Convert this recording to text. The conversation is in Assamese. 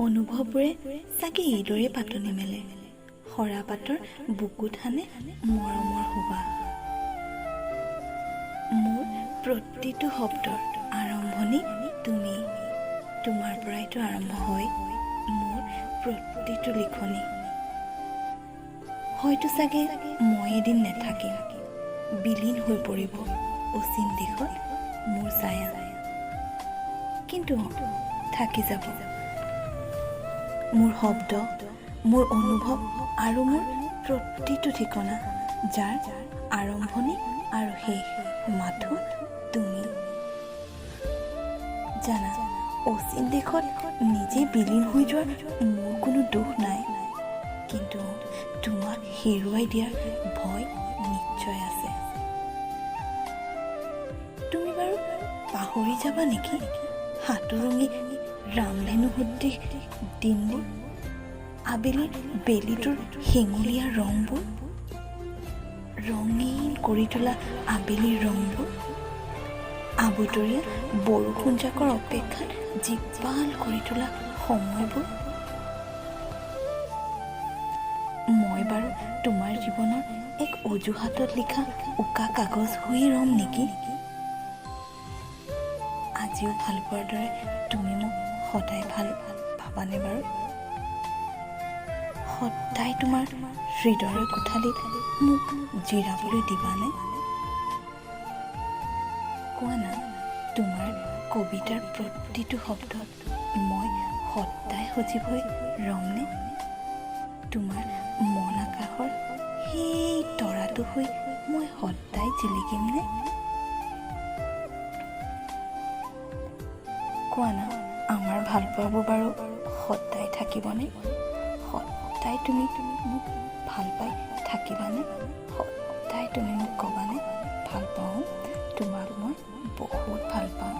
অনুভৱবোৰে চাগে এইদৰে পাতনি মেলে, সৰা পাতৰ বুকুত হানে মৰমৰ সুবাস। মোৰ প্ৰতিটো শব্দৰ আৰম্ভণি তুমি, তোমাৰ পৰাইতো আৰম্ভ হয় মোৰ প্ৰতিটো লিখনি। হয়তো চাগে মই এদিন নাথাকিম, বিলীন হৈ পৰিব অচিন দেশত মোৰ ছায়া, কিন্তু থাকি যাব মোৰ শব্দ, মোৰ অনুভৱ আৰু মোৰ প্ৰতিটো ঠিকনা, যাৰ আৰম্ভণি আৰু শেষ মাথো তুমি। জানা, অচিন দেশত নিজে বিলীন হৈ যোৱাৰ মোৰ কোনো দুখ নাই, কিন্তু তোমাক হেৰুৱাই দিয়াৰ ভয় নিশ্চয় আছে। তুমি বাৰু পাহৰি যাবা নেকি সাঁতুৰঙি ৰামধেনু সদৃশ দিনবোৰ, আবেলিৰ বেলিটোৰ হেঙুলীয়া ৰংবোৰ, ৰঙীন কৰি তোলা আবেলিৰ ৰংবোৰ, আবতৰীয়া বৰষুণ জাকৰ অপেক্ষাত জীপাল কৰি তোলা সময়বোৰ? মই বাৰু তোমাৰ জীৱনৰ এক অজুহাতত লিখা উকা কাগজ হৈয়ে ৰম নেকি? আজিও ভাল পোৱাৰ দৰে তুমি মোক সদায় ভাল ভাবানে বাৰু? সদায় তোমাৰ হৃদয়ৰ কোঠালিত মোক জিৰাবলৈ দিবানে? কোৱা না, তোমাৰ কবিতাৰ প্ৰতিটো শব্দত মই সদায় সজীৱ হৈ ৰমনে? তোমাৰ মন আকাশৰ সেই তৰাটো হৈ মই সদায় জিলিকিমনে? কোৱা না, আমাৰ ভাল পোৱাবোৰ বাৰু সদায় থাকিবনে? সদায় তুমি মোক ভাল পাই থাকিবানে? সদায় তুমি মোক ক'বানে ভাল পাওঁ, তোমাক মই বহুত ভাল পাওঁ?